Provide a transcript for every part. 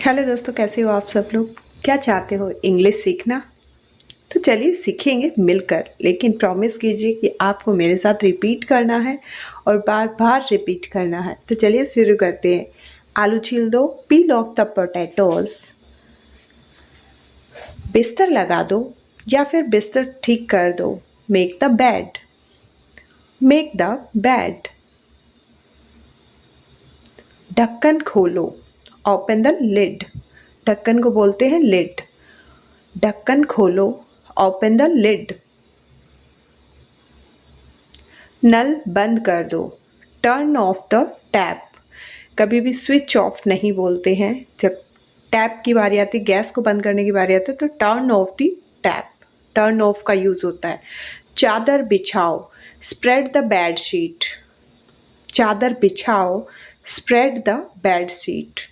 Hello दोस्तों, कैसे हो आप सब लोग। क्या चाहते हो, इंग्लिश सीखना? तो चलिए सीखेंगे मिलकर, लेकिन प्रॉमिस कीजिए कि आपको मेरे साथ रिपीट करना है और बार बार रिपीट करना है। तो चलिए शुरू करते हैं। आलू छील दो, पील ऑफ द पोटैटोज। बिस्तर लगा दो या फिर बिस्तर ठीक कर दो। Make the bed, make the bed. ढक्कन खोलो, ओपन द लिड। ढक्कन को बोलते हैं लिड। ढक्कन खोलो, ओपन द लिड। नल बंद कर दो, टर्न ऑफ द टैप। कभी भी स्विच ऑफ नहीं बोलते हैं। जब टैप की बारी आती है, गैस को बंद करने की बारी आती है, तो turn off the tap, turn off का यूज होता है। चादर बिछाओ, स्प्रेड द बेड शीट। चादर बिछाओ, स्प्रेड द बेड शीट।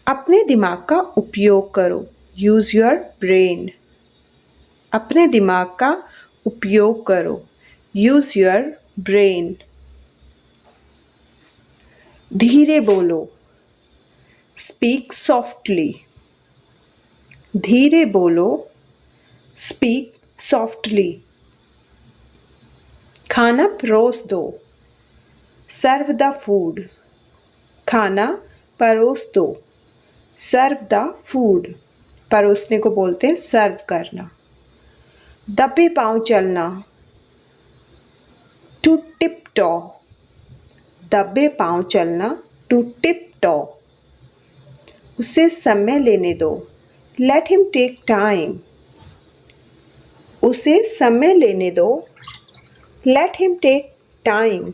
अपने दिमाग का उपयोग करो, यूज योर ब्रेन। अपने दिमाग का उपयोग करो, यूज योर ब्रेन। धीरे बोलो, स्पीक सॉफ्टली। धीरे बोलो, स्पीक सॉफ्टली। खाना परोस दो, सर्व द फूड। खाना परोस दो, सर्व द फूड। परोसने को बोलते हैं सर्व करना। दबे पांव चलना, टू टिप टॉ। दबे पांव चलना, टू टिप टॉ। उसे समय लेने दो, लेट हिम टेक टाइम। उसे समय लेने दो, लेट हिम टेक टाइम।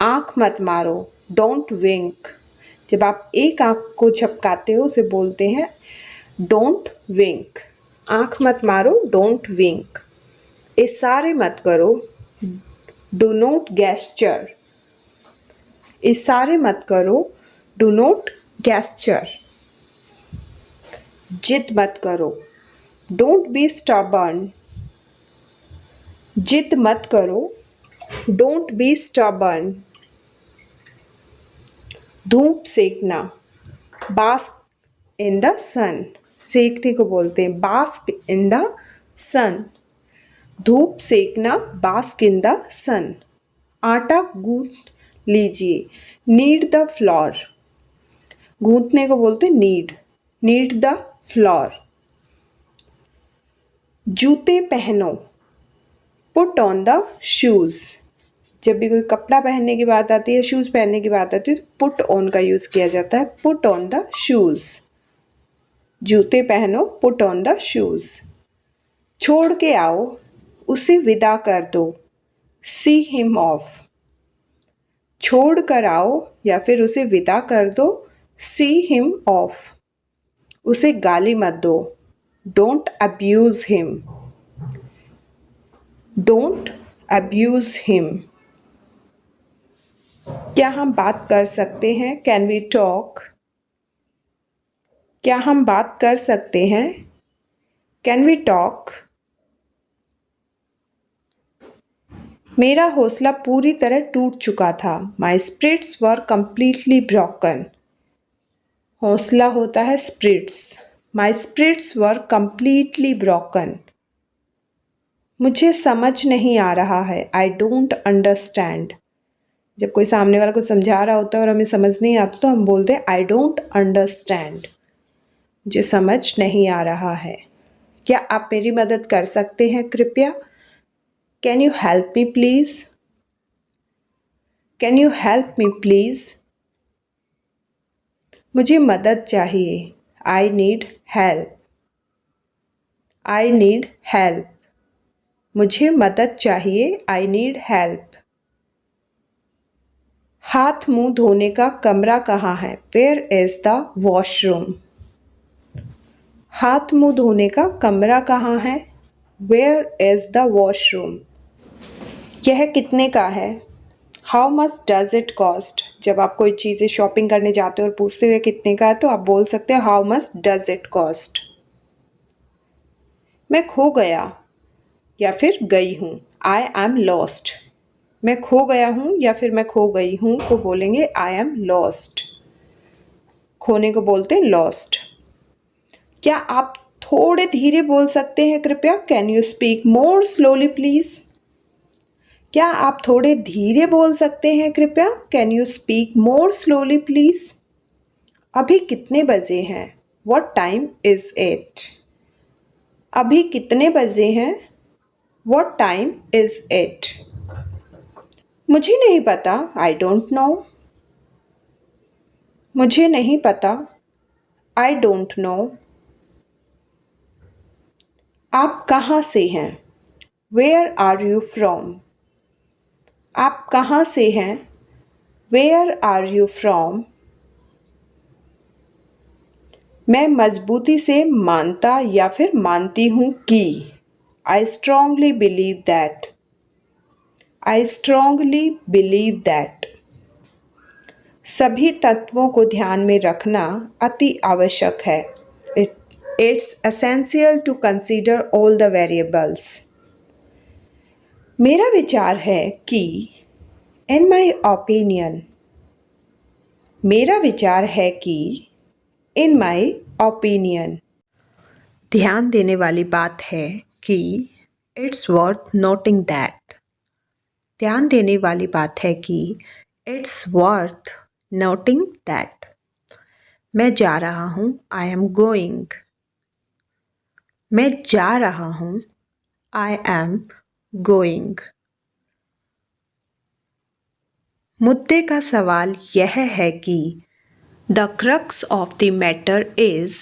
आंख मत मारो, डोंट विंक। जब आप एक आंख को झपकाते हो उसे बोलते हैं डोंट विंक। आंख मत मारो, डोंट विंक। इशारे मत करो, डू नॉट गेस्चर। इशारे मत करो, डू नॉट गेस्चर। जिद मत करो, डोंट बी स्टबर्न। जिद मत करो, डोंट बी स्टबर्न। धूप सेकना, बास्क इन द सन। सेकने को बोलते हैं बास्क इन द सन। धूप सेकना, बास्क इन द सन। आटा गूंथ लीजिए, नीड द फ्लोर। गूंथने को बोलते हैं नीड, नीड द फ्लोर। जूते पहनो, पुट ऑन द शूज। जब भी कोई कपड़ा पहनने की बात आती है, शूज पहनने की बात आती है, तो पुट ऑन का यूज किया जाता है। Put on the shoes. जूते पहनो, पुट ऑन द शूज। छोड़ के आओ, उसे विदा कर दो, सी हिम ऑफ। छोड़ कर आओ या फिर उसे विदा कर दो, सी हिम ऑफ। उसे गाली मत दो, don't abuse him. Don't abuse him. क्या हम बात कर सकते हैं? Can we talk? क्या हम बात कर सकते हैं? Can we talk? मेरा हौसला पूरी तरह टूट चुका था, my spirits were completely broken. हौसला होता है spirits. My spirits were completely broken. मुझे समझ नहीं आ रहा है, आई डोंट अंडरस्टैंड। जब कोई सामने वाला कुछ समझा रहा होता है और हमें समझ नहीं आता तो हम बोलते हैं आई डोंट अंडरस्टैंड। मुझे समझ नहीं आ रहा है। क्या आप मेरी मदद कर सकते हैं कृपया? Can you help me please? Can you help me please? मुझे मदद चाहिए, I need help. I need help. मुझे मदद चाहिए, आई नीड हेल्प। हाथ मुंह धोने का कमरा कहाँ है? Where is the washroom? हाथ मुंह धोने का कमरा कहाँ है? Where is the washroom? यह कितने का है? How much does it cost? जब आप कोई चीज़ें शॉपिंग करने जाते हो और पूछते हुए कितने का है तो आप बोल सकते हो how much does it cost. मैं खो गया या फिर गई हूँ, आई एम लॉस्ट। मैं खो गया हूँ या फिर मैं खो गई हूँ को बोलेंगे आई एम लॉस्ट। खोने को बोलते हैं लॉस्ट। क्या आप थोड़े धीरे बोल सकते हैं कृपया? Can you speak more slowly please? क्या आप थोड़े धीरे बोल सकते हैं कृपया? Can you speak more slowly please? अभी कितने बजे हैं? What time is it? अभी कितने बजे हैं? What time is it? मुझे नहीं पता, आई डोंट नो। मुझे नहीं पता, आई डोंट नो। आप कहाँ से हैं? Where are you from? आप कहाँ से हैं? Where are you from? मैं मजबूती से मानता या फिर मानती हूँ कि I strongly believe that. I strongly believe that. सभी तत्वों को ध्यान में रखना अति आवश्यक है। It's essential to consider all the variables. मेरा विचार है कि इन माई ओपिनियन। मेरा विचार है कि इन माई ओपिनियन। ध्यान देने वाली बात है कि इट्स वर्थ नोटिंग दैट। ध्यान देने वाली बात है कि इट्स वर्थ नोटिंग दैट। मैं जा रहा हूँ, आई एम गोइंग। मैं जा रहा हूँ, आई एम गोइंग। मुद्दे का सवाल यह है कि the crux of the matter is.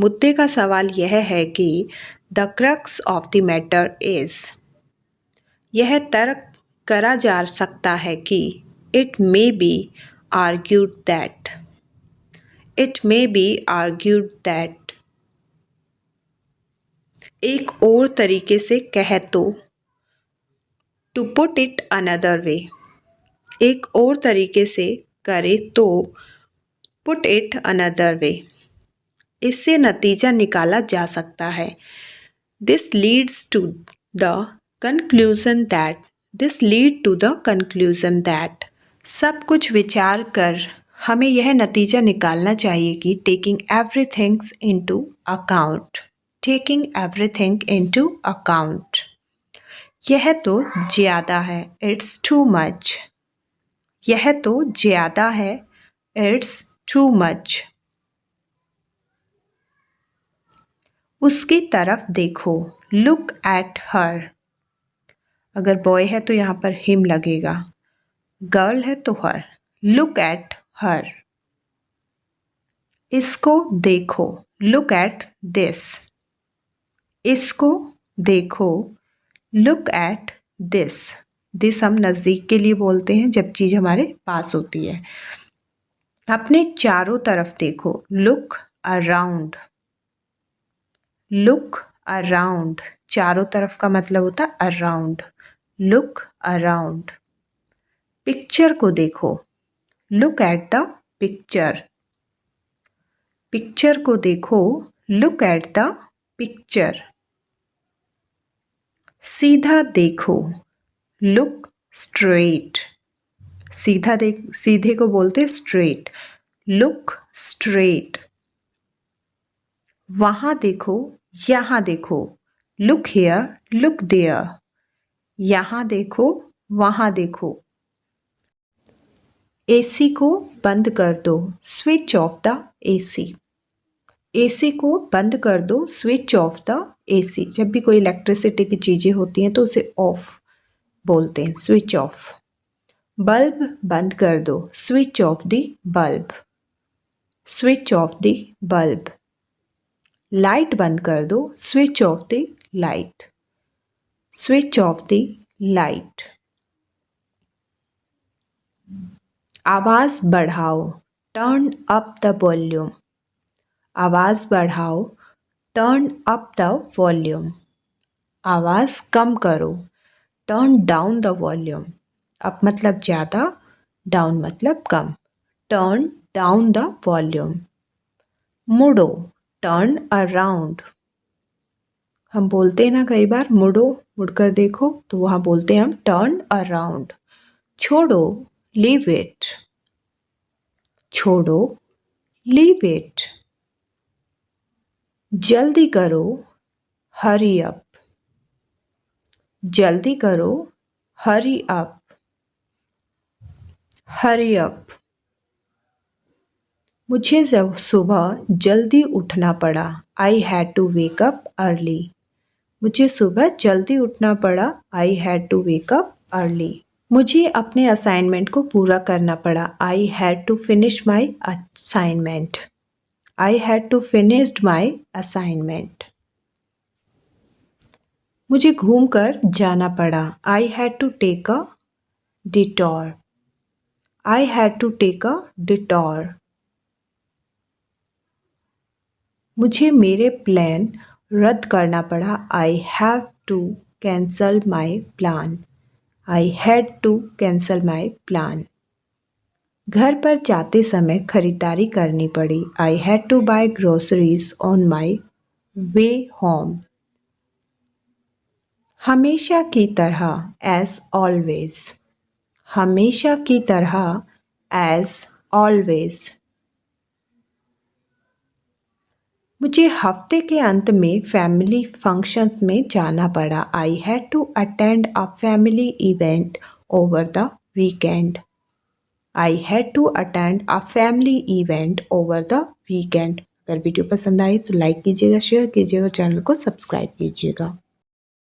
मुद्दे का सवाल यह है कि the crux of the matter is. यह तर्क करा जा सकता है कि it may be argued that. It may be argued that. एक और तरीके से कहे तो to put it another way. एक और तरीके से करे तो पुट इट अनदर वे। इससे नतीजा निकाला जा सकता है। This leads to the conclusion that. This lead to the conclusion that. सब कुछ विचार कर हमें यह नतीजा निकालना चाहिए कि taking everything into account. Taking everything into account. यह तो ज़्यादा है, इट्स टू मच। यह तो ज़्यादा है, इट्स टू मच। उसकी तरफ देखो, लुक एट हर। अगर बॉय है तो यहाँ पर हिम लगेगा, गर्ल है तो हर। Look at her. इसको देखो, लुक एट दिस। इसको देखो, लुक एट दिस। दिस हम नज़दीक के लिए बोलते हैं जब चीज़ हमारे पास होती है। अपने चारों तरफ देखो, लुक अराउंड। Look around. चारों तरफ का मतलब होता है अराउंड। Look around. पिक्चर को देखो, look at the picture. Picture को देखो, लुक एट द पिक्चर। सीधा देखो, लुक स्ट्रेट। सीधे को बोलते स्ट्रेट। Look straight. वहाँ देखो, यहाँ देखो, लुक हियर, लुक देयर। यहाँ देखो, वहाँ देखो। एसी को बंद कर दो, switch off the AC. AC को बंद कर दो, स्विच ऑफ द एसी। जब भी कोई इलेक्ट्रिसिटी की चीज़ें होती हैं तो उसे ऑफ बोलते हैं, स्विच ऑफ। बल्ब बंद कर दो, switch off the bulb. Switch off the bulb. Light बंद कर दो, switch off the light. Switch off the light. आवाज़ बढ़ाओ, टर्न अप द वॉल्यूम। आवाज़ बढ़ाओ, टर्न अप द वॉल्यूम। आवाज़ कम करो, turn down the volume. Up मतलब ज़्यादा, डाउन मतलब कम। Turn down the volume. मुड़ो, टर्न अराउंड। हम बोलते हैं ना कई बार मुड़ो, मुड़कर देखो, तो वहाँ बोलते हैं हम टर्न अराउंड। छोड़ो, लीव इट। छोड़ो, लीव इट। जल्दी करो, हरी अप। जल्दी करो, हरी अप। Hurry up. मुझे जब सुबह जल्दी उठना पड़ा। I had to wake up early. मुझे सुबह जल्दी उठना पड़ा। I had to wake up early. मुझे अपने असाइनमेंट को पूरा करना पड़ा। I had to finish my assignment. I had to finished my assignment. मुझे घूमकर जाना पड़ा। I had to take a detour. I had to take a detour. मुझे मेरे प्लान रद्द करना पड़ा। I have to cancel my plan. I had to cancel my plan. घर पर जाते समय खरीदारी करनी पड़ी। I had to buy groceries on my way home. हमेशा की तरह, एज ऑलवेज। हमेशा की तरह, एज ऑलवेज। मुझे हफ्ते के अंत में फैमिली फंक्शंस में जाना पड़ा। I had to attend a family event over the weekend. I had to attend a family event over the weekend. अगर वीडियो पसंद आई तो लाइक कीजिएगा, शेयर कीजिएगा, चैनल को सब्सक्राइब कीजिएगा।